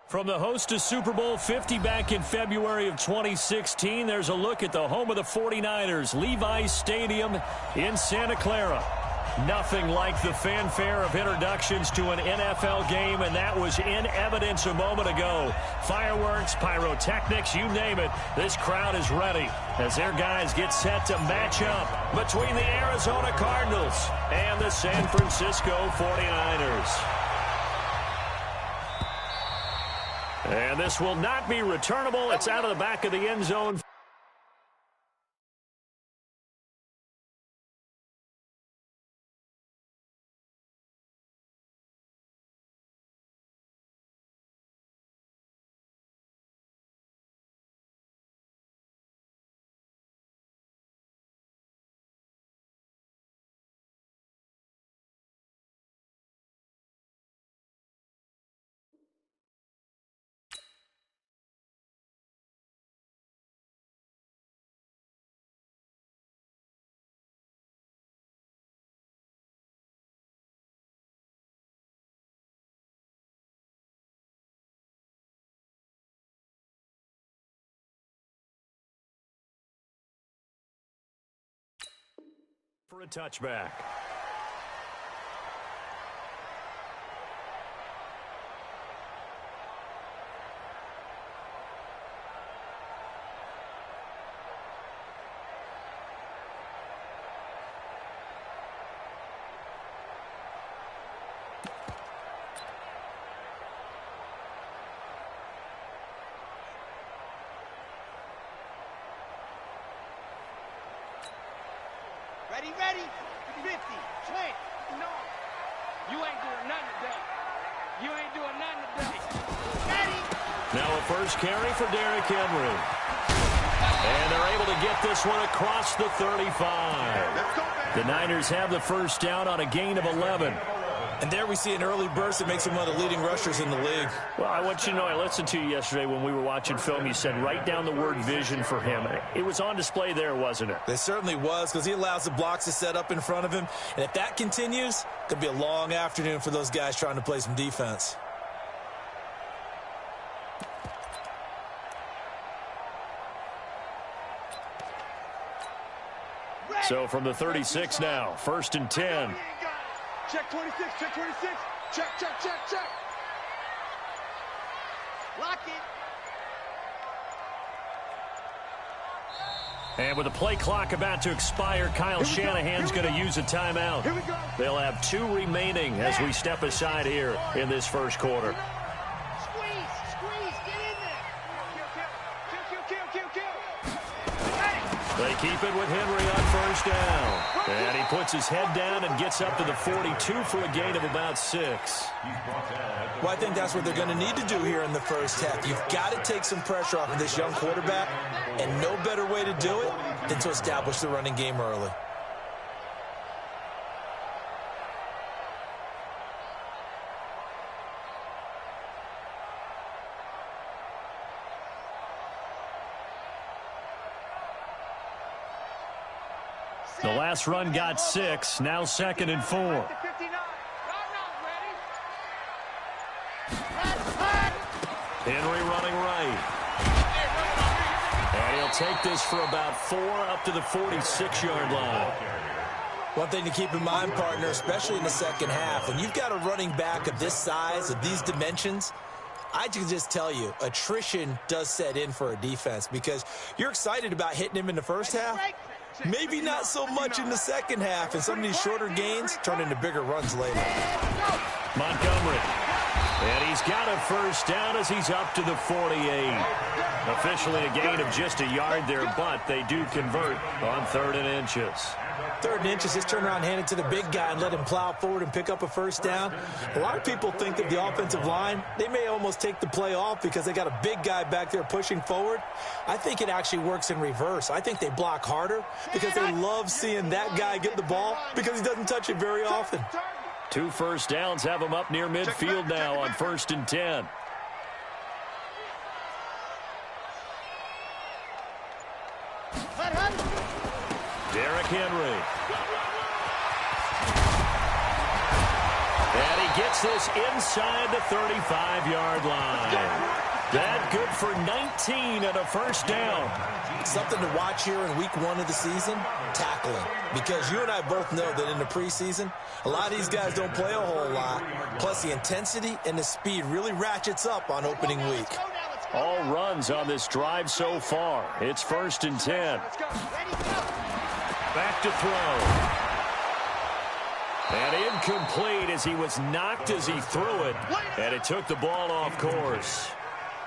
From the host to Super Bowl 50 back in February of 2016, there's a look at the home of the 49ers, Levi's Stadium in Santa Clara. Nothing like the fanfare of introductions to an NFL game, and that was in evidence a moment ago. Fireworks, pyrotechnics, you name it. This crowd is ready as their guys get set to match up between the Arizona Cardinals and the San Francisco 49ers. And this will not be returnable. It's out of the back of the end zone. For a touchback. Ready, 50, slant, no. You ain't doing nothing today. You ain't doing nothing today. Ready. Now a first carry for Derrick Henry. And they're able to get this one across the 35. The Niners have the first down on a gain of 11. And there we see an early burst that makes him one of the leading rushers in the league. Well, I want you to know, I listened to you yesterday when we were watching film. You said write down the word vision for him. It was on display there, wasn't it? It certainly was, because he allows the blocks to set up in front of him. And if that continues, it could be a long afternoon for those guys trying to play some defense. So from the 36 now, 1st and 10. Check 26, check 26. Check. Lock it. And with the play clock about to expire, Kyle Shanahan's going to use a timeout. Here we go. They'll have 2 remaining as we step aside here in this first quarter. Squeeze, get in there. Kill. They keep it with Henry on first down. And he puts his head down and gets up to the 42 for a gain of about 6. Well, I think that's what they're going to need to do here in the first half. You've got to take some pressure off of this young quarterback, and no better way to do it than to establish the running game early. The last run got 6, now 2nd and 4. Henry running right. And he'll take this for about 4 up to the 46-yard line. One thing to keep in mind, partner, especially in the second half, when you've got a running back of this size, of these dimensions, I can just tell you, attrition does set in for a defense because you're excited about hitting him in the first half. Maybe not so much in the second half, and some of these shorter gains turn into bigger runs later. Montgomery. And he's got a first down as he's up to the 48. Officially a gain of just a yard there, but they do convert on 3rd and inches. 3rd and inches, just turn around, hand it to the big guy, and let him plow forward and pick up a first down. A lot of people think that the offensive line, they may almost take the play off because they got a big guy back there pushing forward. I think it actually works in reverse. I think they block harder because they love seeing that guy get the ball because he doesn't touch it very often. 2 first downs have him up near midfield now on 1st and 10. Derrick Henry. And he gets this inside the 35-yard line. That good for 19 and a first down. Something to watch here in week 1 of the season, tackling. Because you and I both know that in the preseason, a lot of these guys don't play a whole lot. Plus, the intensity and the speed really ratchets up on opening week. All runs on this drive so far. It's 1st and 10. Back to throw. And incomplete as he was knocked as he threw it. And it took the ball off course.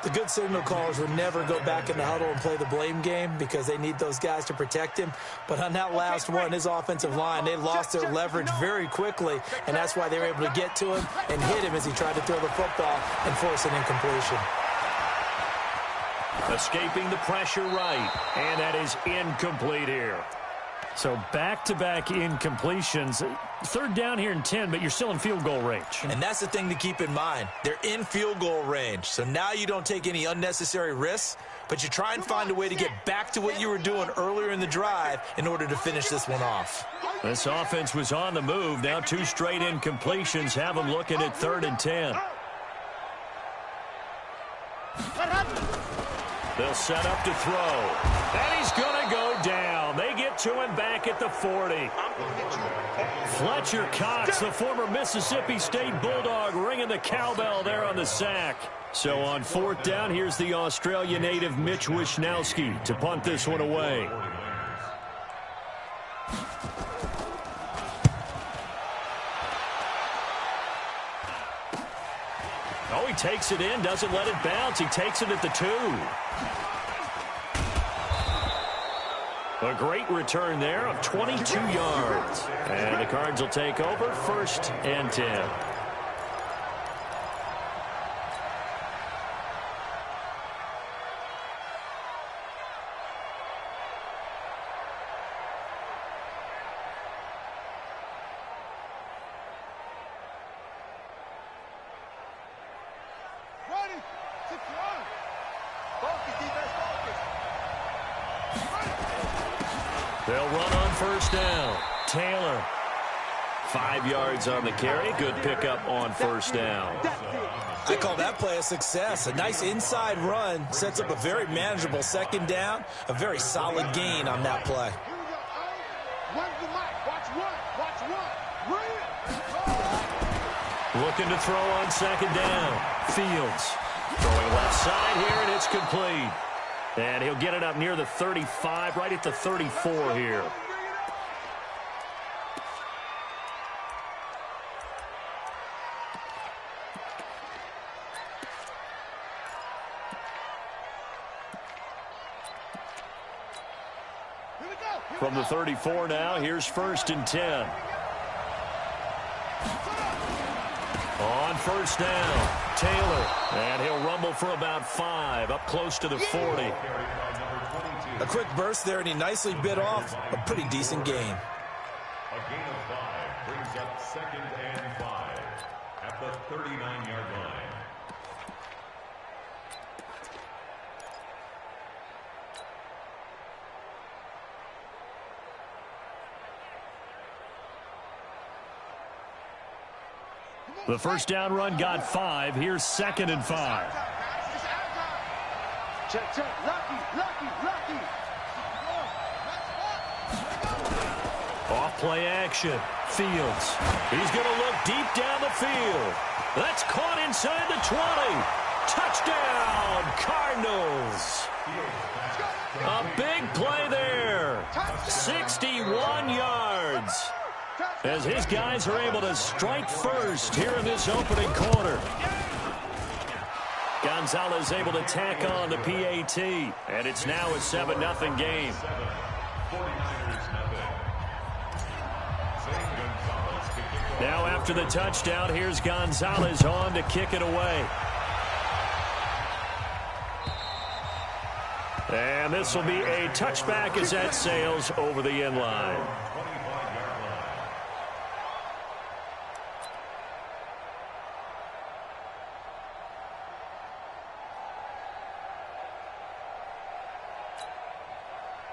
The good signal callers would never go back in the huddle and play the blame game because they need those guys to protect him. But on that last one, his offensive line, they lost their leverage very quickly, and that's why they were able to get to him and hit him as he tried to throw the football and force an incompletion. Escaping the pressure right, and that is incomplete here. So back-to-back incompletions. 3rd down here and 10, but you're still in field goal range. And that's the thing to keep in mind. They're in field goal range. So now you don't take any unnecessary risks, but you try and find a way to get back to what you were doing earlier in the drive in order to finish this one off. This offense was on the move. Now 2 straight incompletions have them looking at 3rd and 10. They'll set up to throw. And he's going to go down. They get to him back at the 40. Fletcher Cox, the former Mississippi State Bulldog, ringing the cowbell there on the sack. So on 4th down, here's the Australia native Mitch Wishnowsky to punt this one away. Oh, he takes it in, doesn't let it bounce. He takes it at the 2. A great return there of 22 yards. And the Cards will take over 1st and 10. They'll run on 1st down. Taylor. 5 yards on the carry. Good pickup on 1st down. I call that play a success. A nice inside run sets up a very manageable 2nd down. A very solid gain on that play. Looking to throw on 2nd down. Fields. Throwing left side here, and it's complete. And he'll get it up near the 35, right at the 34 here. From the 34 now, here's 1st and 10. On 1st down, Taylor. And he'll rumble for about 5, up close to the 40. A quick burst there, and he nicely bit off a pretty decent gain. A gain of 5 brings up 2nd and 5 at the 39-yard line. The 1st down run got 5. Here's 2nd and 5. Check, check. Lucky. Off play action. Fields. He's going to look deep down the field. That's caught inside the 20. Touchdown, Cardinals. A big play there. 61 yards. As his guys are able to strike first here in this opening quarter. Gonzalez able to tack on the PAT, and it's now a 7-0 game. Now after the touchdown, here's Gonzalez on to kick it away. And this will be a touchback as that sails over the end line.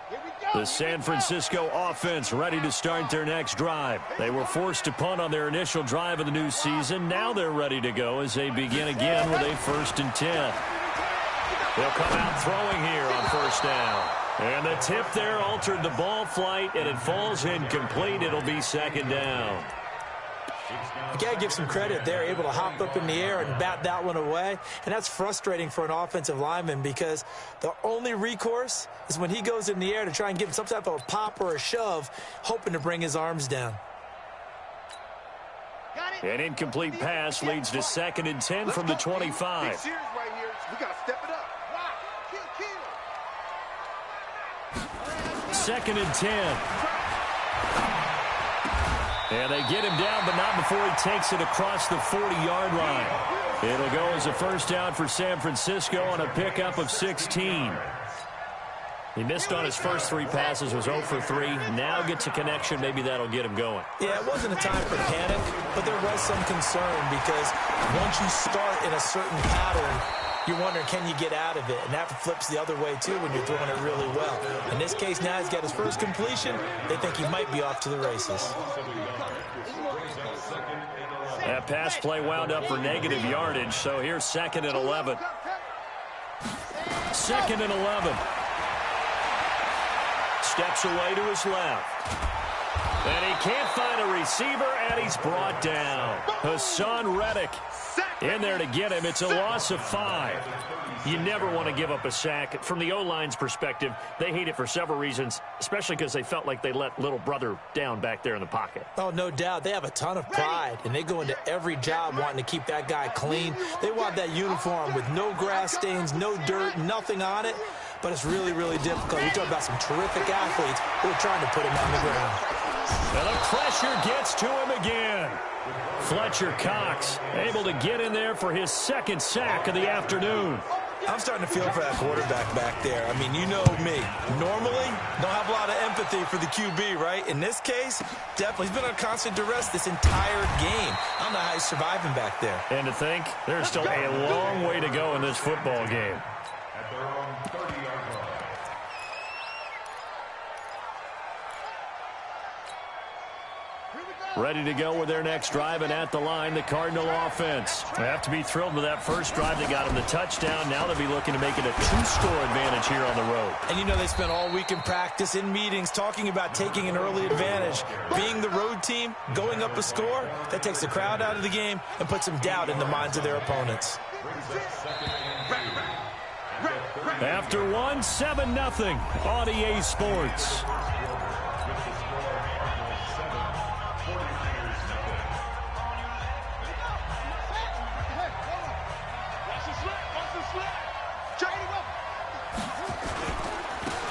Here we The San Francisco offense ready to start their next drive. They were forced to punt on their initial drive of the new season. Now they're ready to go as they begin again with a 1st and 10. They'll come out throwing here on 1st down. And the tip there altered the ball flight, and it falls incomplete. It'll be 2nd down. You got to give some credit. They're able to hop up in the air and bat that one away. And that's frustrating for an offensive lineman because the only recourse is when he goes in the air to try and give some type of a pop or a shove, hoping to bring his arms down. An incomplete pass leads to 2nd and 10 from the 25. Big series right here. We got to step it up. 2nd and 10. And they get him down, but not before he takes it across the 40-yard line. It'll go as a 1st down for San Francisco on a pickup of 16. He missed on his first 3 passes, was 0 for 3. Now gets a connection. Maybe that'll get him going. Yeah, it wasn't a time for panic, but there was some concern because once you start in a certain pattern, you're wondering, can you get out of it? And that flips the other way, too, when you're throwing it really well. In this case, now he's got his first completion. They think he might be off to the races. That pass play wound up for negative yardage, so here's 2nd and 11. 2nd and 11. Steps away to his left. And he can't find a receiver, and he's brought down. Hassan Reddick in there to get him. It's a loss of 5. You never want to give up a sack. From the O-line's perspective, they hate it for several reasons, especially because they felt like they let little brother down back there in the pocket. Oh, no doubt. They have a ton of pride, and they go into every job wanting to keep that guy clean. They want that uniform with no grass stains, no dirt, nothing on it. But it's really, really difficult. We talk about some terrific athletes who are trying to put him on the ground. And the pressure gets to him again. Fletcher Cox able to get in there for his 2nd sack of the afternoon. I'm starting to feel for that quarterback back there. I mean, you know me. Normally, don't have a lot of empathy for the QB, right? In this case, definitely. He's been on constant duress this entire game. I don't know how he's surviving back there. And to think, there's still a long way to go in this football game. At their own 30-yard line. Ready to go with their next drive, and at the line, the Cardinal offense. They have to be thrilled with that first drive. They got him the touchdown. Now they'll be looking to make it a 2-score advantage here on the road. And you know they spent all week in practice, in meetings, talking about taking an early advantage. Being the road team, going up a score, that takes the crowd out of the game and puts some doubt in the minds of their opponents. After 7-0 on EA Sports.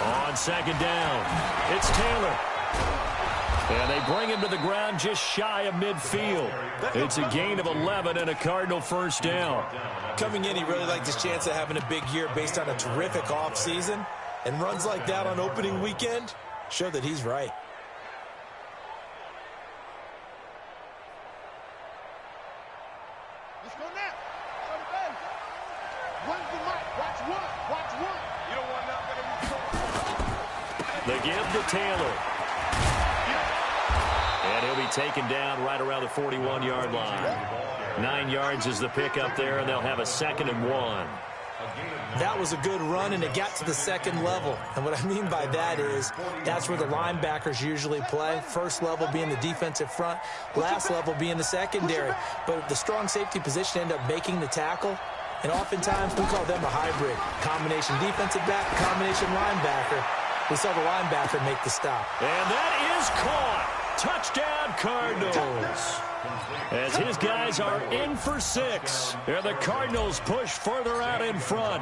On 2nd down, it's Taylor. And they bring him to the ground just shy of midfield. It's a gain of 11 and a Cardinal 1st down. Coming in, he really liked his chance of having a big year based on a terrific offseason. And runs like that on opening weekend show that he's right. Let's go now. Where's the mic? Watch one. Watch one. You don't want nothing. The give to Taylor. And he'll be taken down right around the 41-yard line. 9 yards is the pickup there, and they'll have a 2nd and 1. That was a good run, and it got to the 2nd level. And what I mean by that is that's where the linebackers usually play. First level being the defensive front, last level being the secondary. But the strong safety position ended up making the tackle. And oftentimes we call them a hybrid. Combination defensive back, combination linebacker. We saw the linebacker make the stop. And that is caught. Touchdown, Cardinals. As his guys are in for 6. And the Cardinals push further out in front.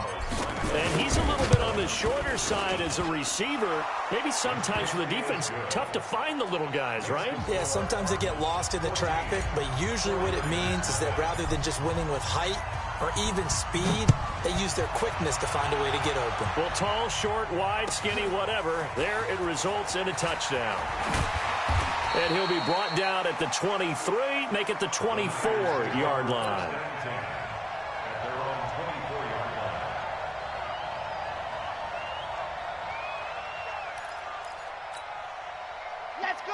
And he's a little bit on the shorter side as a receiver. Maybe sometimes for the defense, tough to find the little guys, right? Yeah, sometimes they get lost in the traffic, but usually what it means is that rather than just winning with height or even speed, they use their quickness to find a way to get open. Well, tall, short, wide, skinny, whatever, there it results in a touchdown. And he'll be brought down at the 23, make it the 24-yard line.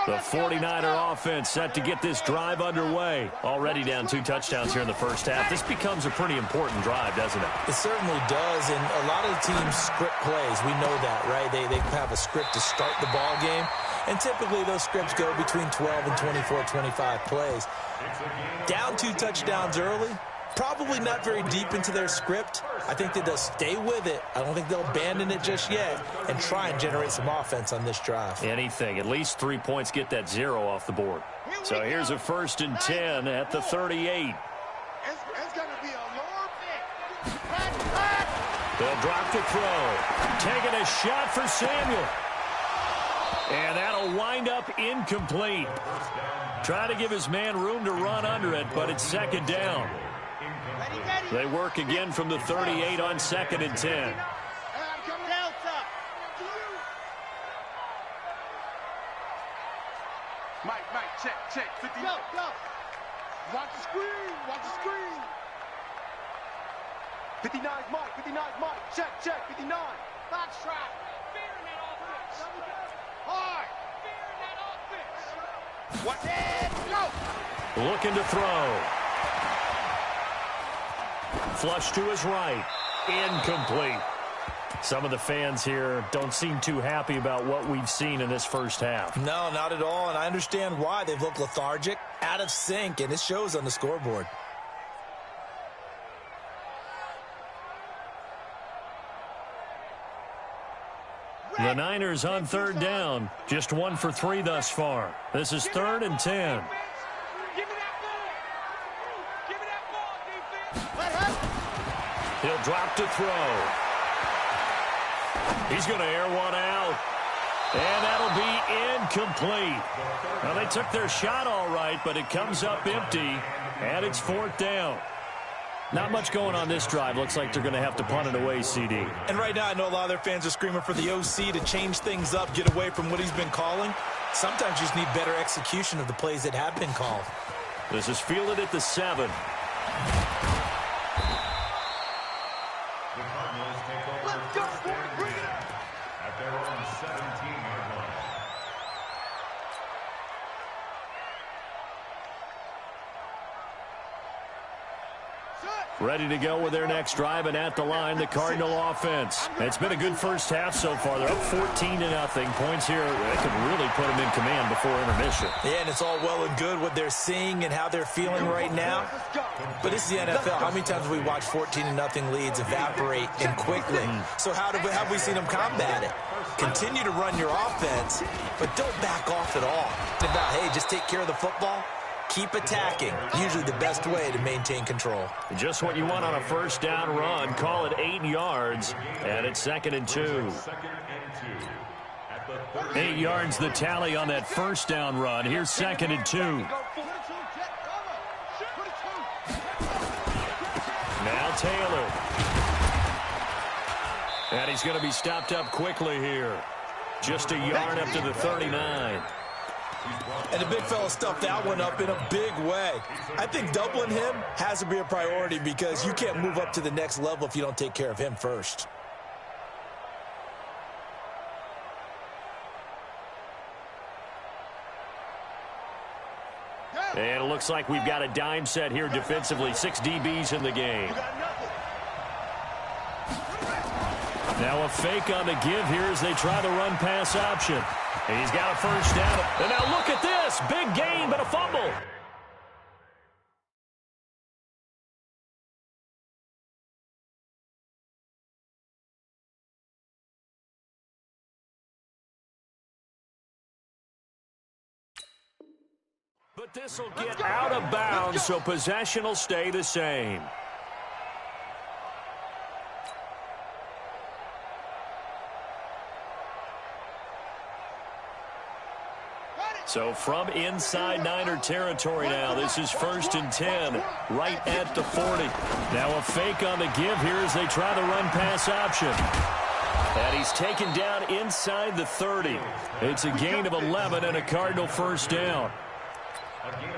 The 49er offense set to get this drive underway. Already down 2 touchdowns here in the first half. This becomes a pretty important drive, doesn't it? It certainly does, and a lot of the teams script plays. We know that, right? They have a script to start the ball game, and typically those scripts go between 12 and 24, 25 plays. Down 2 touchdowns early, probably not very deep into their script. I think that they'll stay with it. I don't think they'll abandon it just yet and try and generate some offense on this drive. Anything. At least 3 points get that 0 off the board. So here's a 1st and 10 at the 38. It's going to be a long pick. They'll drop to throw. Taking a shot for Samuel. And that'll wind up incomplete. Try to give his man room to run under it, but it's 2nd down. They work again from the 38 on 2nd and 10. Mike, check. 50. Go. Watch the screen. 59 Mike. Check. 59. Box trap. Fear in that offense. Hard. Fear in that offense. What? Go. Looking to throw. Flush to his right. Incomplete. Some of the fans here don't seem too happy about what we've seen in this first half. No, not at all, and I understand why. They've looked lethargic, out of sync, and it shows on the scoreboard. The Niners on 3rd down. Just 1 for 3 thus far. This is 3rd and 10. He'll drop to throw. He's going to air one out. And that'll be incomplete. Now, they took their shot all right, but it comes up empty, and it's 4th down. Not much going on this drive. Looks like they're going to have to punt it away, CD. And right now, I know a lot of their fans are screaming for the OC to change things up, get away from what he's been calling. Sometimes you just need better execution of the plays that have been called. This is fielded at the 7. Ready to go with their next drive, and at the line, the Cardinal offense. It's been a good first half so far. They're up 14-0. Points here, they could really put them in command before intermission. Yeah, and it's all well and good what they're seeing and how they're feeling right now. But this is the NFL. How many times have we watched 14-0 leads evaporate and quickly? So how have we seen them combat it? Continue to run your offense, but don't back off at all. About, hey, just take care of the football. Keep attacking. Usually the best way to maintain control. Just what you want on a first down run. Call it 8 yards, and it's 2nd and 2. 8 yards the tally on that first down run. Here's 2nd and 2. Now Taylor. And he's going to be stopped up quickly here. Just a yard up to the 39. And the big fella stuffed that one up in a big way. I think doubling him has to be a priority because you can't move up to the next level if you don't take care of him first. And it looks like we've got a dime set here defensively. 6 DBs in the game. Now a fake on the give here as they try the run-pass option. And he's got a first down. And now look at this. Big gain, but a fumble. But this will get out of bounds, so possession will stay the same. So from inside Niner territory now, this is 1st and 10, right at the 40. Now a fake on the give here as they try the run-pass option. And he's taken down inside the 30. It's a gain of 11 and a Cardinal first down.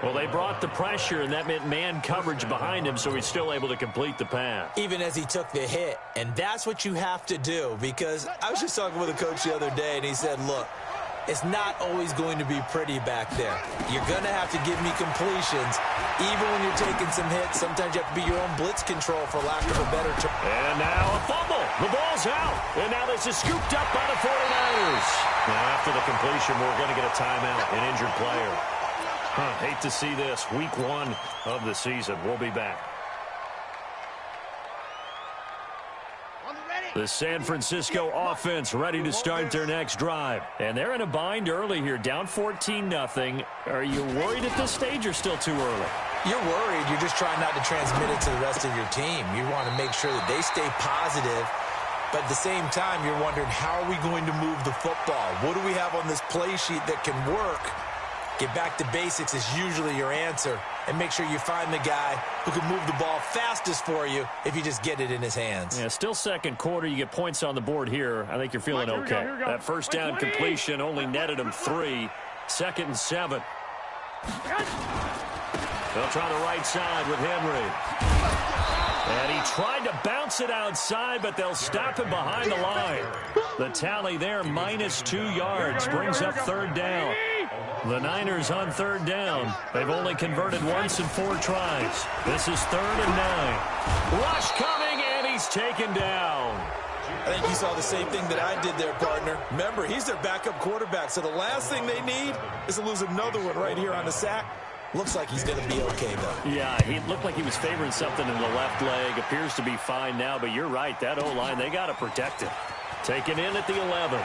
Well, they brought the pressure, and that meant man coverage behind him, so he's still able to complete the pass. Even as he took the hit, and that's what you have to do, because I was just talking with a coach the other day, and he said, look, it's not always going to be pretty back there. You're going to have to give me completions. Even when you're taking some hits, sometimes you have to be your own blitz control, for lack of a better term. And now a fumble. The ball's out. And now this is scooped up by the 49ers. Now after the completion, we're going to get a timeout, an injured player. Hate to see this. Week 1 of the season. We'll be back. The San Francisco offense ready to start their next drive. And they're in a bind early here, down 14-0. Are you worried at this stage or still too early? You're worried. You're just trying not to transmit it to the rest of your team. You want to make sure that they stay positive. But at the same time, you're wondering, how are we going to move the football? What do we have on this play sheet that can work? Get back to basics is usually your answer. And make sure you find the guy who can move the ball fastest for you if you just get it in his hands. Yeah, still second quarter. You get points on the board here. I think you're feeling okay. That first down completion only netted him 3. 2nd and 7. They'll try the right side with Henry. And he tried to bounce it outside, but they'll stop him behind the line. The tally there, -2 yards, brings up 3rd down. The Niners on 3rd down. They've only converted once in 4 tries. This is 3rd and 9. Rush coming, and he's taken down. I think you saw the same thing that I did there, partner. Remember, he's their backup quarterback, so the last thing they need is to lose another one right here on the sack. Looks like he's going to be okay, though. Yeah, he looked like he was favoring something in the left leg. Appears to be fine now, but you're right. That O-line, they got to protect him. Taken in at the 11.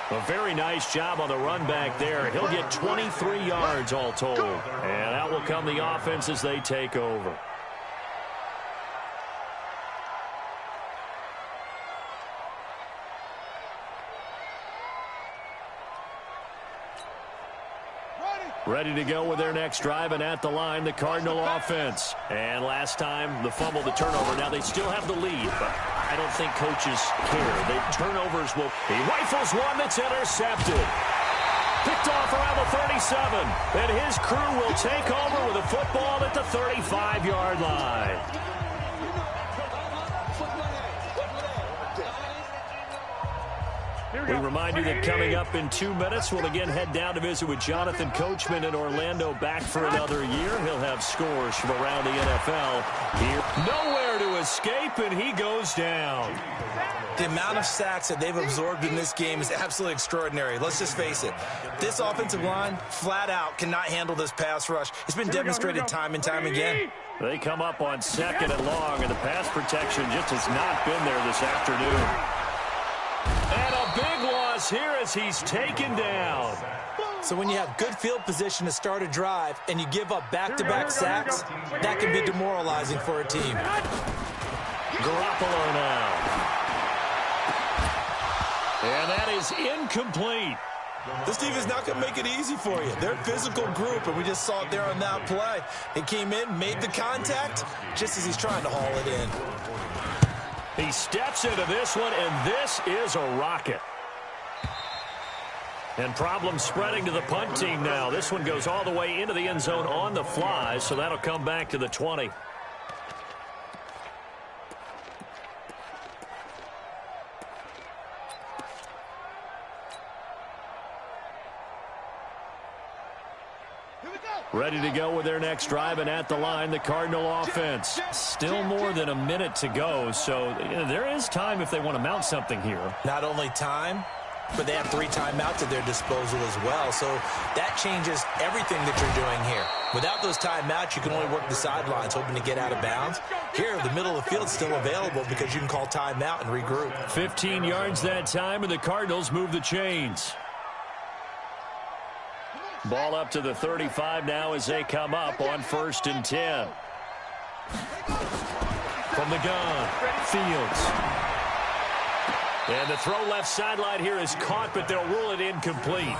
A very nice job on the run back there. He'll get 23 yards all told. And out will come the offense as they take over. Ready to go with their next drive, and at the line, the Cardinal offense. And last time, the fumble, the turnover. Now they still have the lead, but I don't think coaches care. The turnovers will... He rifles one that's intercepted. Picked off around the 37. And his crew will take over with a football at the 35-yard line. We remind you that coming up in 2 minutes, we'll again head down to visit with Jonathan Coachman in Orlando, back for another year. He'll have scores from around the NFL here. Nowhere to escape, and he goes down. The amount of sacks that they've absorbed in this game is absolutely extraordinary. Let's just face it. This offensive line, flat out, cannot handle this pass rush. It's been demonstrated time and time again. They come up on 2nd and long, and the pass protection just has not been there this afternoon. And a big loss here as he's taken down. So when you have good field position to start a drive and you give up back-to-back sacks, that can be demoralizing for a team. Garoppolo now. And that is incomplete. This team is not going to make it easy for you. They're a physical group, and we just saw it there on that play. They came in, made the contact, just as he's trying to haul it in. He steps into this one, and this is a rocket. And problems spreading to the punt team now. This one goes all the way into the end zone on the fly, so that'll come back to the 20. Ready to go with their next drive, and at the line, the Cardinal offense. Still more than a minute to go, so there is time if they want to mount something here. Not only time, but they have 3 timeouts at their disposal as well, so that changes everything that you're doing here. Without those timeouts, you can only work the sidelines, hoping to get out of bounds. Here, the middle of the field is still available because you can call timeout and regroup. 15 yards that time, and the Cardinals move the chains. Ball up to the 35 now as they come up on 1st and 10. From the gun, Fields. And the throw left sideline here is caught, but they'll rule it incomplete.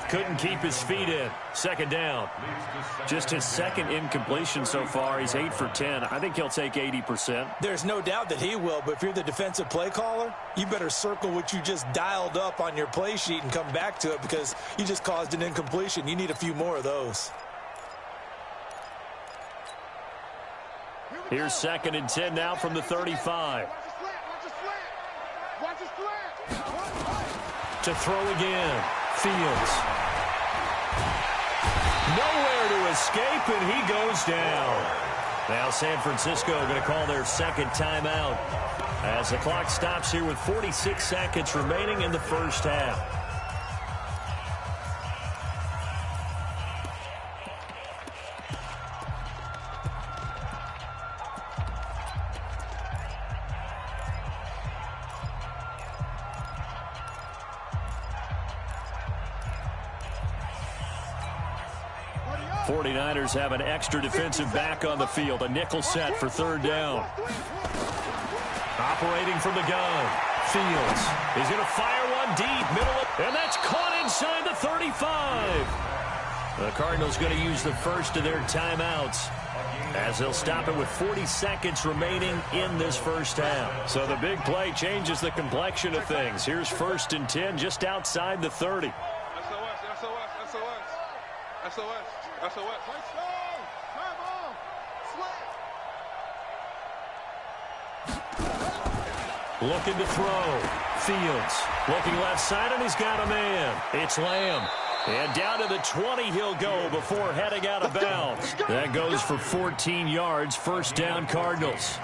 Couldn't keep his feet in. 2nd down. Just his 2nd incompletion so far. He's 8 for 10. I think he'll take 80%. There's no doubt that he will, but if you're the defensive play caller, you better circle what you just dialed up on your play sheet and come back to it because you just caused an incompletion. You need a few more of those. Here's 2nd and 10 now from the 35. Watch the slant. Watch the slant. To throw again. Fields. Nowhere to escape, and he goes down. Now San Francisco going to call their second timeout as the clock stops here with 46 seconds remaining in the first half. '49ers have an extra defensive back on the field. A nickel set for third down. Operating from the gun. Fields. He's going to fire one deep. And that's caught inside the 35. The Cardinals going to use the first of their timeouts as they'll stop it with 40 seconds remaining in this first half. So the big play changes the complexion of things. Here's 1st and 10 just outside the 30. SOS. Looking to throw. Fields. Looking left side, and he's got a man. It's Lamb. And down to the 20 he'll go before heading out of bounds. That goes for 14 yards. First down, Cardinals.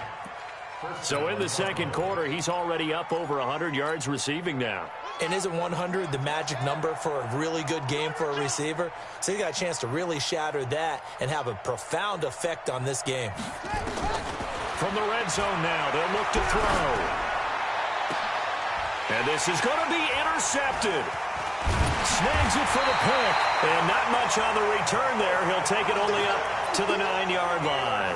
So in the second quarter, he's already up over 100 yards receiving now. And isn't 100 the magic number for a really good game for a receiver? So he got a chance to really shatter that and have a profound effect on this game. From the red zone now, they'll look to throw. And this is going to be intercepted. Snags it for the pick. And not much on the return there. He'll take it only up to the 9-yard line.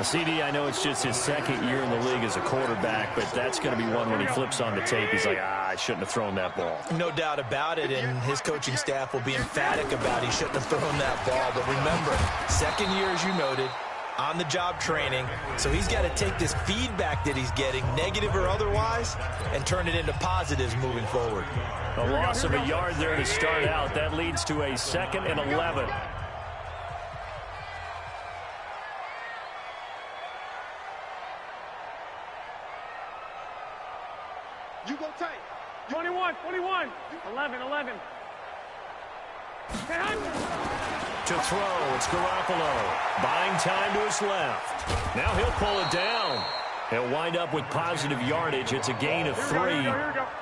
CD, I know it's just his second year in the league as a quarterback, but that's going to be one when he flips on the tape. He's like, I shouldn't have thrown that ball. No doubt about it, and his coaching staff will be emphatic about he shouldn't have thrown that ball. But remember, second year, as you noted, on-the-job training, so he's got to take this feedback that he's getting, negative or otherwise, and turn it into positives moving forward. A loss of a yard there to start out. That leads to a 2nd and 11. You go tight. 21, 11. To throw, it's Garoppolo. Buying time to his left. Now he'll pull it down. He'll wind up with positive yardage. It's a gain of 3,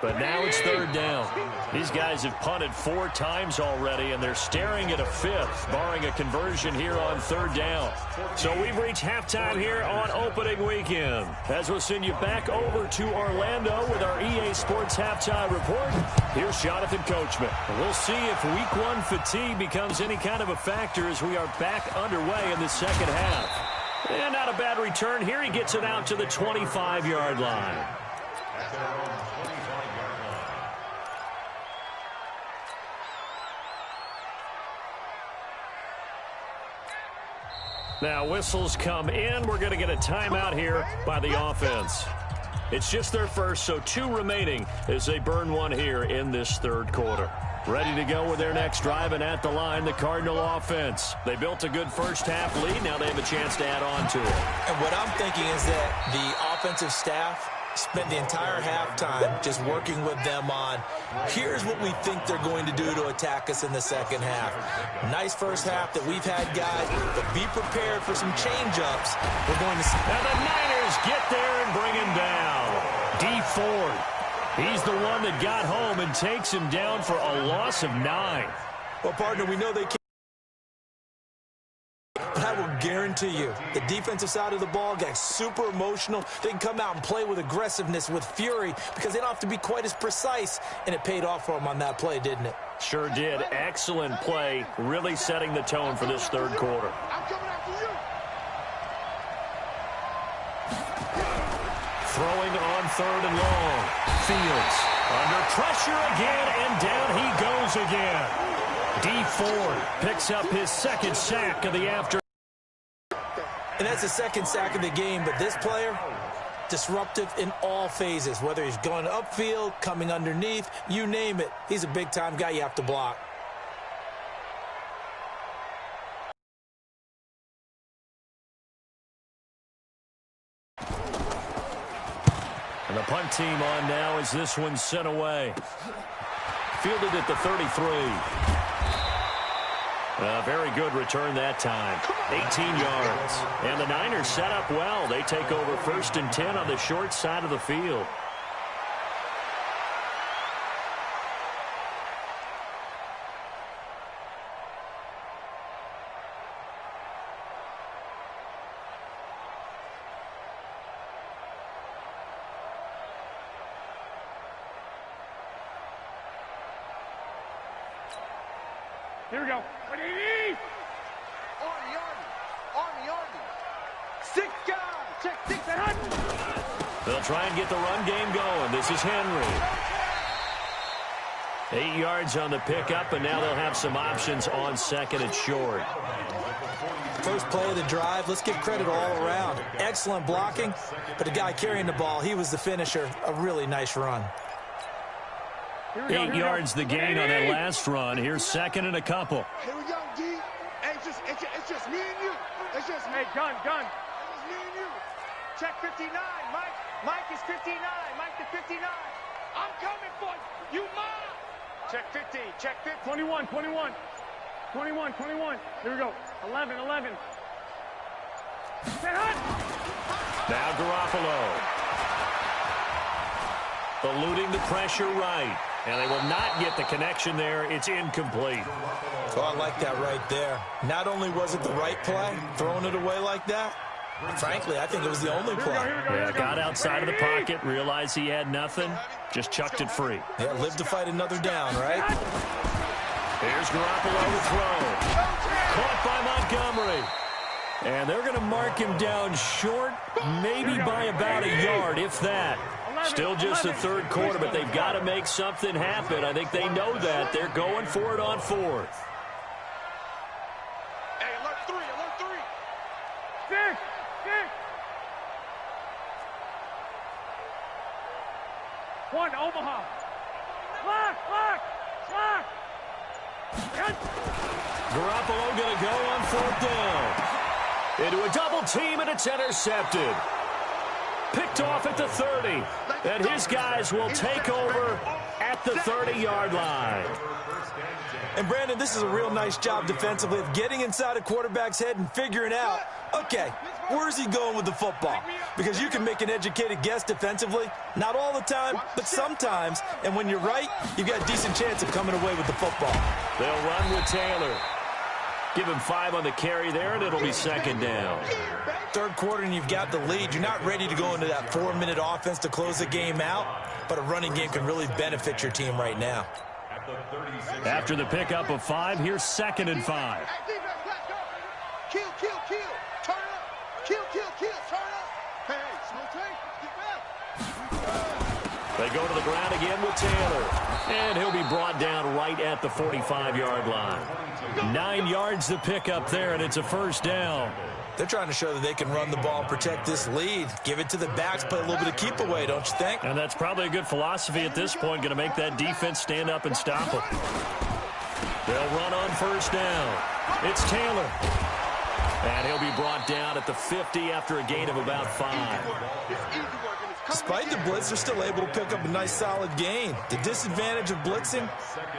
but now it's 3rd down. These guys have punted 4 times already, and they're staring at a 5th, barring a conversion here on 3rd down. So we've reached halftime here on opening weekend. As we'll send you back over to Orlando with our EA Sports Halftime Report, here's Jonathan Coachman. We'll see if Week 1 fatigue becomes any kind of a factor as we are back underway in the second half. And not a bad return here. He gets it out to the 25-yard line. Now whistles come in. We're going to get a timeout here by the offense. It's just their first, so 2 remaining as they burn 1 here in this 3rd quarter. Ready to go with their next drive, and at the line, the Cardinal offense. They built a good first-half lead. Now they have a chance to add on to it. And what I'm thinking is that the offensive staff spent the entire halftime just working with them on, here's what we think they're going to do to attack us in the second half. Nice first half that we've had, guys, but be prepared for some change-ups. We're going to see. And the Niners get there and bring him down. D. Ford. He's the one that got home and takes him down for a loss of 9. Well, partner, we know they can't. But I will guarantee you, the defensive side of the ball got super emotional. They can come out and play with aggressiveness, with fury, because they don't have to be quite as precise. And it paid off for them on that play, didn't it? Sure did. Excellent play, really setting the tone for this 3rd quarter. I'm coming after you. Throwing on 3rd and long. Fields under pressure again, and down he goes again. D. Ford picks up his 2nd sack of the afternoon. And that's the 2nd sack of the game, but this player, disruptive in all phases, whether he's going upfield, coming underneath, you name it. He's a big-time guy you have to block. And the punt team on now as this one's sent away. Fielded at the 33. A very good return that time. 18 yards. And the Niners set up well. They take over 1st and 10 on the short side of the field. Here we go. Army. 6 guys. Check 6 and 100. They'll try and get the run game going. This is Henry. 8 yards on the pickup, and now they'll have some options on 2nd and short. First play of the drive, let's give credit all around. Excellent blocking, but the guy carrying the ball, he was the finisher. A really nice run. 8 yards the gain on that last run. Here's 2nd and a couple. Here we go, D. Hey, it's just me and you. It's just me. Hey, gun. It's just me and you. Check 59. Mike is 59. Mike to 59. I'm coming for you. You mine. Check 50. Check 50. 21. Here we go. 11. Now Garoppolo. Eluding the pressure right. And they will not get the connection there. It's incomplete. Oh, I like that right there. Not only was it the right play, throwing it away like that, frankly, I think it was the only play. Yeah, got outside of the pocket, realized he had nothing, just chucked it free. Yeah, live to fight another down, right? Here's Garoppolo to throw. Caught by Montgomery. And they're going to mark him down short, maybe by about a yard, if that. Still just the 3rd quarter, but they've got to make something happen. I think they know that. They're going for it on 4th. Hey, alert 3. 6. 1, Omaha. Lock. Garoppolo going to go on 4th down. Into a double team, and it's intercepted. Picked off at the 30. And his guys will take over at the 30-yard line. And, Brandon, this is a real nice job defensively of getting inside a quarterback's head and figuring out, okay, where's he going with the football? Because you can make an educated guess defensively. Not all the time, but sometimes. And when you're right, you've got a decent chance of coming away with the football. They'll run with Taylor. Give him 5 on the carry there, and it'll be 2nd down. 3rd quarter, and you've got the lead. You're not ready to go into that 4-minute offense to close the game out, but a running game can really benefit your team right now. After the pickup of 5, here's 2nd and 5. Kill. Turn up. Kill. Turn up. Hey, small tank. Get back. They go to the ground again with Taylor. And he'll be brought down right at the 45-yard line. 9 yards to pick up there, and it's a 1st down. They're trying to show that they can run the ball and protect this lead. Give it to the backs, play a little bit of keep away, don't you think? And that's probably a good philosophy at this point, going to make that defense stand up and stop them. They'll run on 1st down. It's Taylor. And he'll be brought down at the 50 after a gain of about 5. Despite the blitz, they're still able to pick up a nice solid gain. The disadvantage of blitzing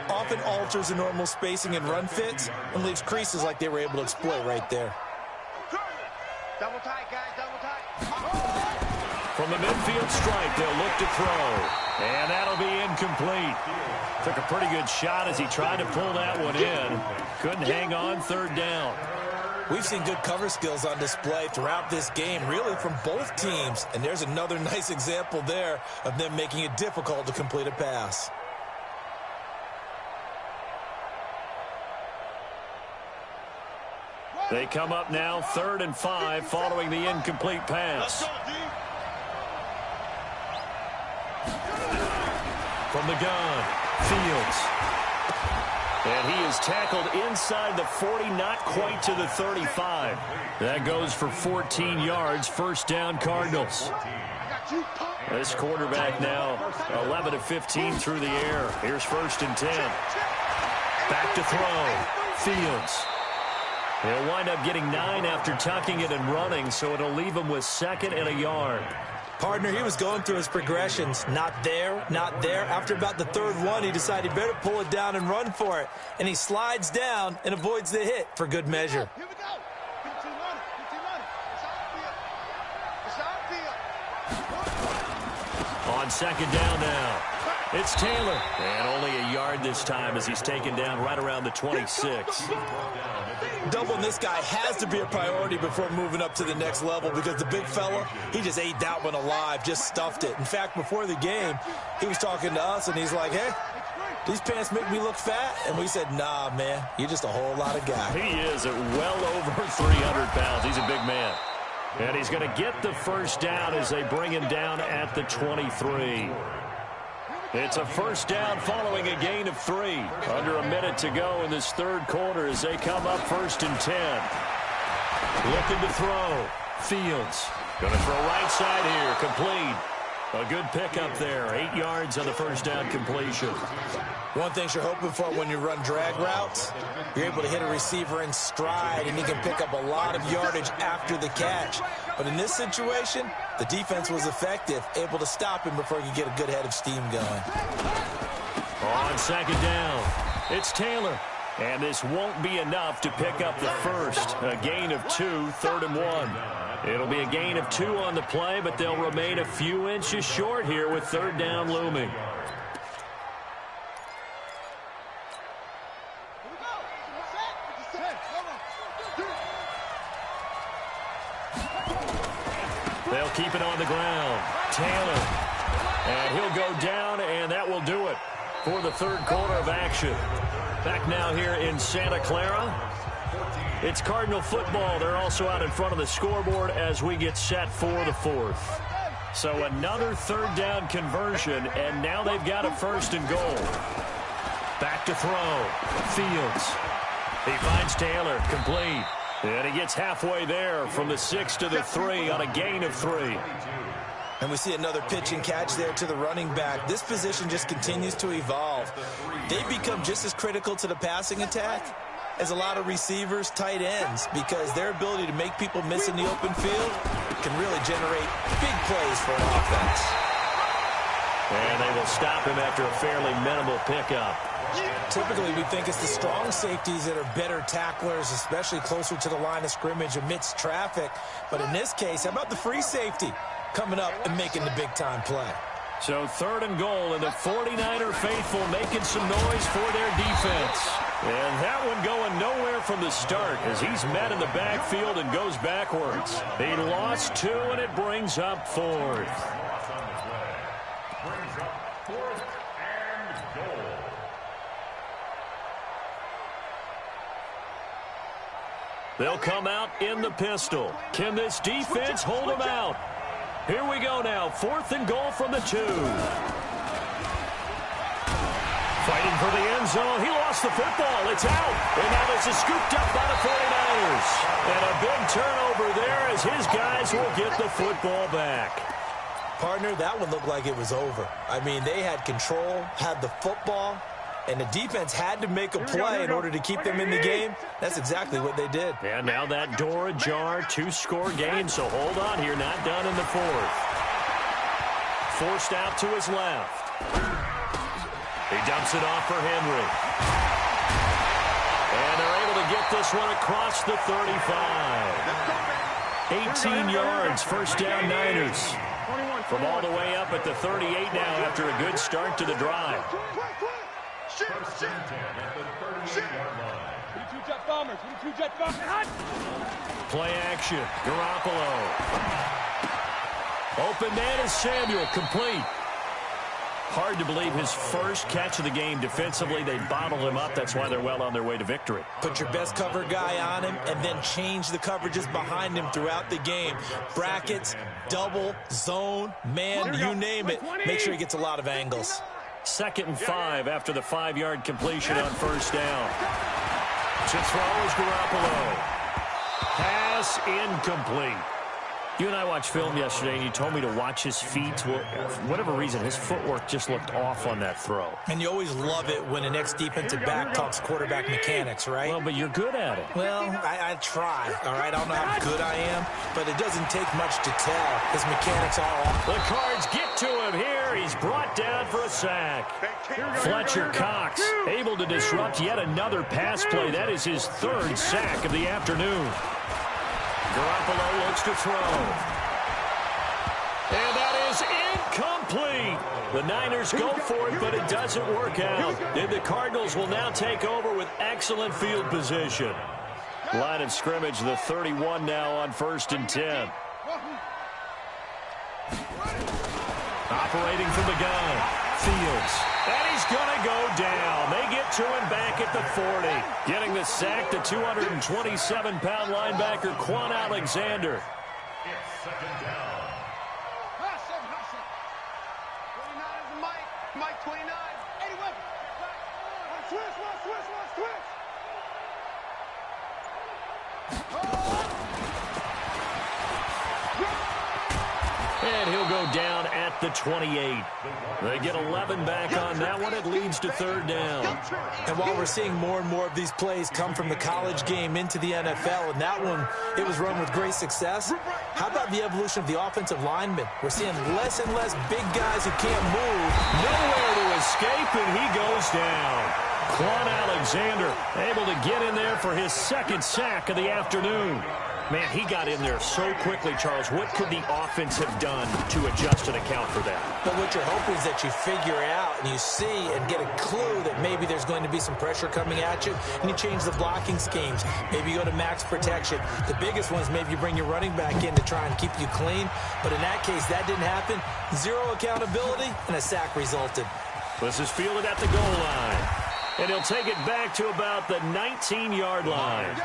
often alters the normal spacing and run fits and leaves creases like they were able to exploit right there. Double tight, guys, double tight. From the midfield stripe, they'll look to throw. And that'll be incomplete. Took a pretty good shot as he tried to pull that one in. Couldn't hang on 3rd down. We've seen good cover skills on display throughout this game, really from both teams. And there's another nice example there of them making it difficult to complete a pass. They come up now 3rd and 5 following the incomplete pass. From the gun, Fields. And he is tackled inside the 40, not quite to the 35. That goes for 14 yards, 1st down Cardinals. This quarterback now 11 of 15 through the air. Here's 1st and 10. Back to throw, Fields. He'll wind up getting 9 after tucking it and running, so it'll leave him with 2nd and a yard. Partner, he was going through his progressions. Not there, not there. After about the third one, he decided he better pull it down and run for it. And he slides down and avoids the hit for good measure. Here we go. 15 on it. 15 on it. It's out there. On second down now. It's Taylor. And only a yard this time as he's taken down right around the 26. Doubling this guy has to be a priority before moving up to the next level because the big fella, he just ate that one alive, just stuffed it. In fact, before the game, he was talking to us, and he's like, hey, these pants make me look fat? And we said, nah, man, you're just a whole lot of guy. He is at well over 300 pounds. He's a big man. And he's going to get the first down as they bring him down at the 23. It's a first down following a gain of 3. Under a minute to go in this third quarter as they come up 1st and 10. Looking to throw. Fields. Going to throw right side here. Complete. A good pickup there. 8 yards on the first down completion. One thing you're hoping for when you run drag routes, you're able to hit a receiver in stride, and he can pick up a lot of yardage after the catch. But in this situation, the defense was effective, able to stop him before he could get a good head of steam going. On second down, it's Taylor. And this won't be enough to pick up the first. A gain of 2, 3rd and 1. It'll be a gain of 2 on the play, but they'll remain a few inches short here with 3rd down looming. They'll keep it on the ground. Taylor. And he'll go down, and that will do it for the third quarter of action. Back now here in Santa Clara. It's Cardinal football. They're also out in front of the scoreboard as we get set for the 4th. So another 3rd down conversion, and now they've got a 1st and goal. Back to throw. Fields. He finds Taylor. Complete. And he gets halfway there from the 6 to the 3 on a gain of 3. And we see another pitch and catch there to the running back. This position just continues to evolve. They become just as critical to the passing attack as a lot of receivers, tight ends, because their ability to make people miss in the open field can really generate big plays for an offense. And they will stop him after a fairly minimal pickup. Typically, we think it's the strong safeties that are better tacklers, especially closer to the line of scrimmage amidst traffic. But in this case, how about the free safety coming up and making the big-time play? So 3rd and goal, and the 49er faithful making some noise for their defense. And that one going nowhere from the start as he's met in the backfield and goes backwards. He lost 2, and it brings up 4th. They'll come out in the pistol. Can this defense hold them out? Here we go now. 4th and goal from the 2. Fighting for the end zone. He lost the football. It's out. And now this is scooped up by the 49ers. And a big turnover there as his guys will get the football back. Partner, that one looked like it was over. I mean, they had control, had the football, and the defense had to make a play in order to keep them in the game. That's exactly what they did. And now that door ajar, 2-score game, so hold on here, not done in the 4th. Forced out to his left. He dumps it off for Henry. And they're able to get this one across the 35. 18 yards, first down Niners. From all the way up at the 38 now after a good start to the drive. Play action. Garoppolo. Open man is Samuel. Complete. Hard to believe his first catch of the game defensively. They bottled him up. That's why they're well on their way to victory. Put your best cover guy on him and then change the coverages behind him throughout the game. Brackets, double, zone, man, you name it. Make sure he gets a lot of angles. 2nd and 5 after the 5-yard completion on first down. To throw is Garoppolo. Pass incomplete. You and I watched film yesterday, and you told me to watch his feet. Well, for whatever reason, his footwork just looked off on that throw. And you always love it when an ex-defensive back talks quarterback mechanics, right? Well, but you're good at it. Well, I try, all right? I don't know how good I am, but it doesn't take much to tell. His mechanics are off. The Cards get to him here. He's brought down for a sack. Fletcher Cox able to disrupt yet another pass play. That is his third sack of the afternoon. Garoppolo looks to throw. And that is incomplete. The Niners go for it, but it doesn't work out. And the Cardinals will now take over with excellent field position. Line of scrimmage, the 31 now on 1st and 10. Operating from the gun, Fields. And he's going to go down. They get to him back at the 40. Getting the sack, the 227-pound linebacker, Quan Alexander. It's second down. Mike 29. 81. Switch. And he'll go down at the 28. They get 11 back on that one. It leads to 3rd down. And while we're seeing more and more of these plays come from the college game into the NFL, and that one, it was run with great success, how about the evolution of the offensive linemen? We're seeing less and less big guys who can't move. Nowhere to escape, and he goes down. Quan Alexander able to get in there for his 2nd sack of the afternoon. Man, he got in there so quickly, Charles. What could the offense have done to adjust and account for that? But what you're hoping is that you figure out and you see and get a clue that maybe there's going to be some pressure coming at you, and you change the blocking schemes. Maybe you go to max protection. The biggest one is maybe you bring your running back in to try and keep you clean. But in that case, that didn't happen. Zero accountability, and a sack resulted. This is fielded at the goal line. And he'll take it back to about the 19-yard line.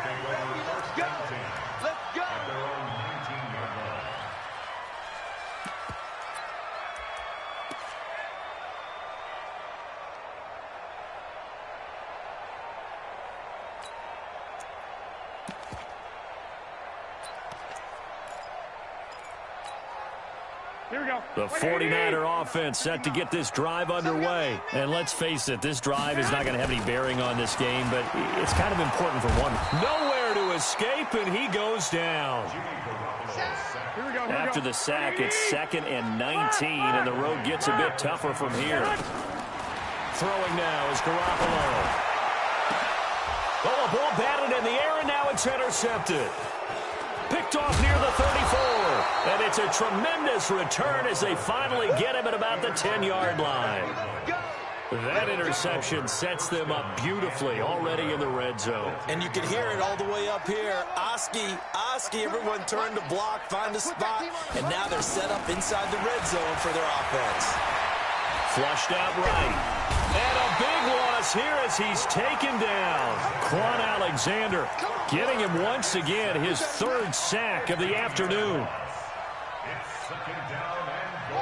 The 49er offense set to get this drive underway. And let's face it, this drive is not going to have any bearing on this game, but it's kind of important for one. Nowhere to escape, and he goes down. After the sack, it's 2nd and 19, and the road gets a bit tougher from here. Throwing now is Garoppolo. Oh, a ball batted in the air, and now it's intercepted. Picked off near the 34. And it's a tremendous return as they finally get him at about the 10-yard line. That interception sets them up beautifully already in the red zone. And you can hear it all the way up here. Oski, everyone turned to block, find a spot, and now they're set up inside the red zone for their offense. Flushed out right. And a big loss here as he's taken down. Quan Alexander getting him once again his 3rd sack of the afternoon.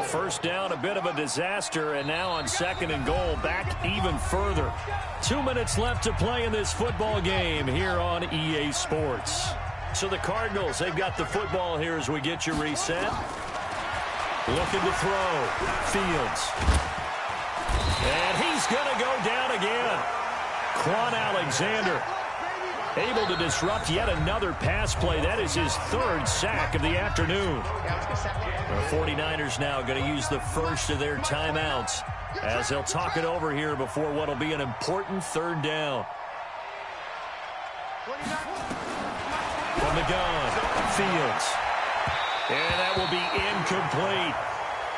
First down, a bit of a disaster, and now on 2nd and goal, back even further. 2 minutes left to play in this football game here on EA Sports. So the Cardinals, they've got the football here as we get you reset. Looking to throw. Fields. And he's going to go down again. Quan Alexander able to disrupt yet another pass play. That is his 3rd sack of the afternoon. The 49ers now going to use the first of their timeouts as they'll talk it over here before what will be an important 3rd down. From the gun, Fields. And that will be incomplete.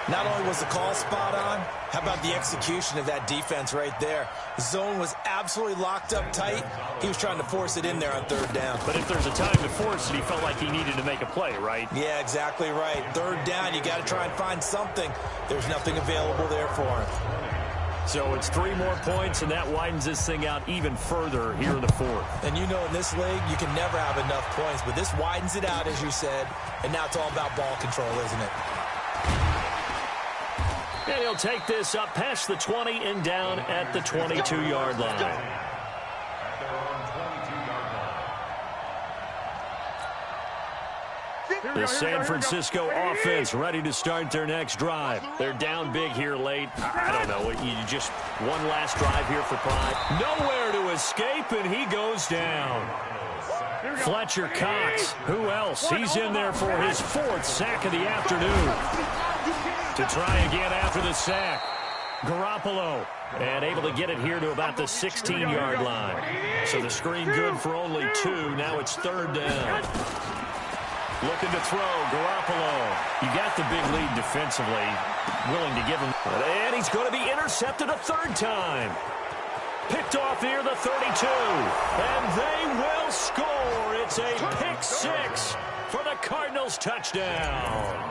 Not only was the call spot on, how about the execution of that defense right there? The zone was absolutely locked up tight. He was trying to force it in there on 3rd down. But if there's a time to force it, he felt like he needed to make a play, right? Yeah, exactly right. 3rd down, you got to try and find something. There's nothing available there for him. So it's 3 more points, and that widens this thing out even further here in the 4th. And you know in this league, you can never have enough points, but this widens it out, as you said, and now it's all about ball control, isn't it? And he'll take this up past the 20 and down at the 22-yard line. The San Francisco offense ready to start their next drive. They're down big here late. I don't know. You just one last drive here for pride. Nowhere to escape, and he goes down. Fletcher Cox. Who else? He's in there for his 4th sack of the afternoon. To try again after the sack. Garoppolo. And able to get it here to about the 16-yard line. So the screen good for only 2. Now it's 3rd down. Looking to throw, Garoppolo. You got the big lead defensively. Willing to give him. And he's going to be intercepted a 3rd time. Picked off near the 32. And they will score. It's a pick 6 for the Cardinals touchdown.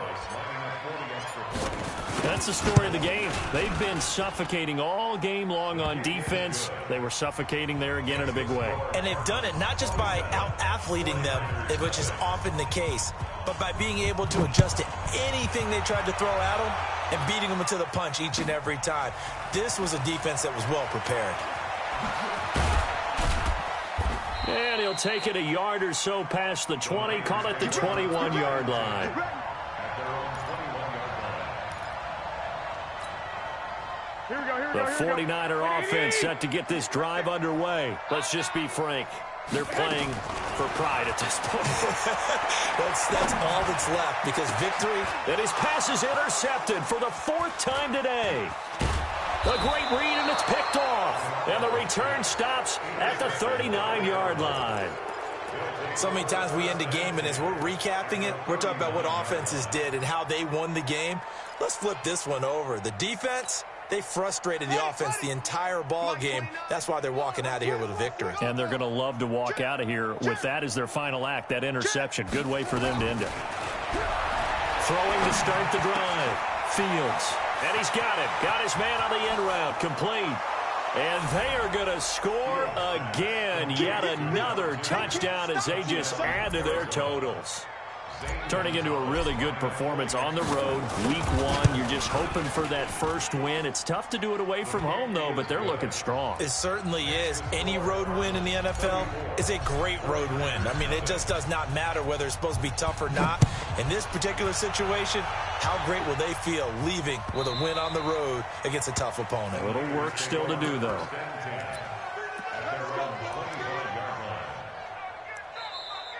That's the story of the game. They've been suffocating all game long on defense. They were suffocating there again in a big way. And they've done it not just by out-athleting them, which is often the case, but by being able to adjust to anything they tried to throw at them and beating them to the punch each and every time. This was a defense that was well prepared. And he'll take it a yard or so past the 20, call it the 21-yard line. The 49er offense set to get this drive underway. Let's just be frank. They're playing for pride at this point. that's all that's left because victory. And his pass is intercepted for the 4th time today. A great read, and it's picked off. And the return stops at the 39-yard line. So many times we end a game, and as we're recapping it, we're talking about what offenses did and how they won the game. Let's flip this one over. The defense, they frustrated the offense the entire ball game. That's why they're walking out of here with a victory. And they're going to love to walk out of here with that as their final act, that interception. Good way for them to end it. Throwing to start the drive. Fields. And he's got it. Got his man on the end route. Complete. And they are going to score again. Yet another touchdown as they just add to their totals. Turning into a really good performance on the road. Week 1, you're just hoping for that first win. It's tough to do it away from home, though, but they're looking strong. It certainly is. Any road win in the NFL is a great road win. I mean, it just does not matter whether it's supposed to be tough or not. In this particular situation, how great will they feel leaving with a win on the road against a tough opponent? A little work still to do, though.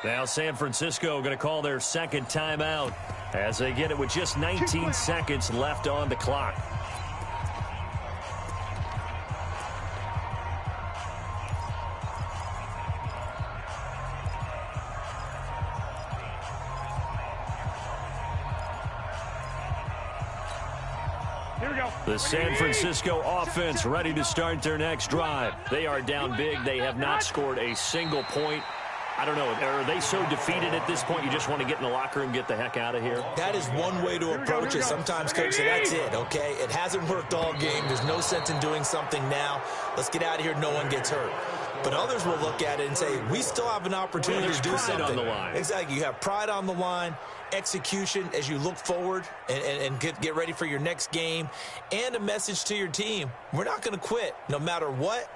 Now San Francisco going to call their 2nd timeout as they get it with just 19 seconds left on the clock. The San Francisco offense ready to start their next drive. They are down big. They have not scored a single point. I don't know. Are they so defeated at this point you just want to get in the locker room and get the heck out of here? That is one way to approach it. Sometimes coaches say, that's it, okay? It hasn't worked all game. There's no sense in doing something now. Let's get out of here. No one gets hurt. But others will look at it and say, we still have an opportunity to do something. On the line. Exactly. You have pride on the line, execution as you look forward and get ready for your next game, and a message to your team. We're not going to quit. No matter what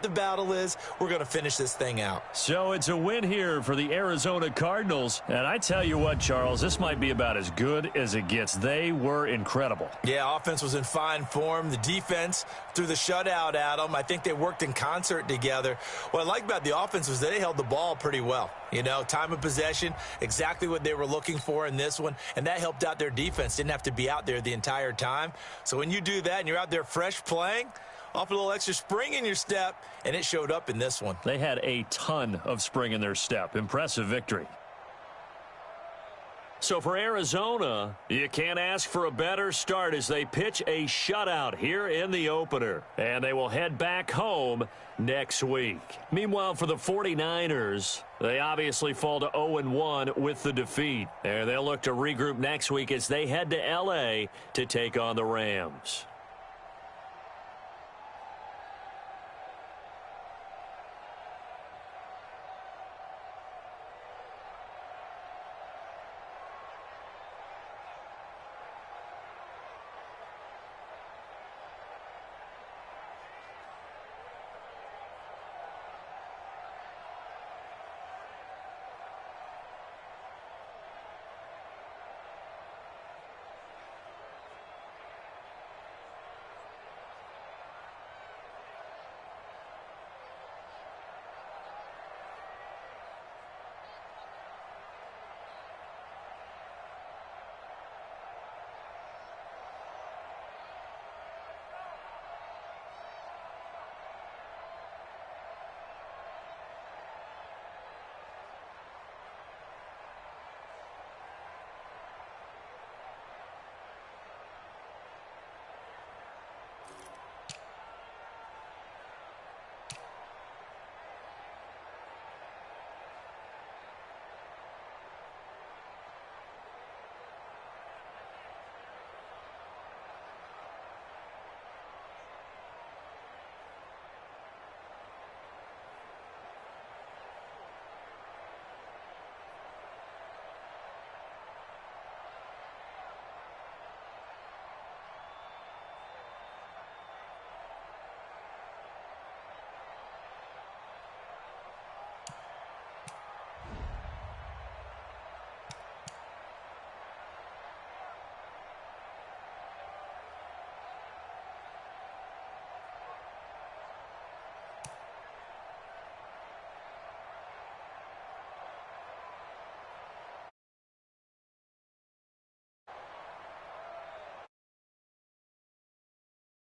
the battle is, we're going to finish this thing out. So it's a win here for the Arizona Cardinals. And I tell you what, Charles, this might be about as good as it gets. They were incredible. Yeah, offense was in fine form. The defense threw the shutout at them. I think they worked in concert together. What I like about the offense was they held the ball pretty well. You know, time of possession, exactly what they were looking for in this one, and that helped out their defense. Didn't have to be out there the entire time. So when you do that and you're out there fresh playing, off a little extra spring in your step, and it showed up in this one. They had a ton of spring in their step. Impressive victory. So for Arizona, you can't ask for a better start as they pitch a shutout here in the opener. And they will head back home next week. Meanwhile, for the 49ers, they obviously fall to 0-1 with the defeat. And they'll look to regroup next week as they head to L.A. to take on the Rams.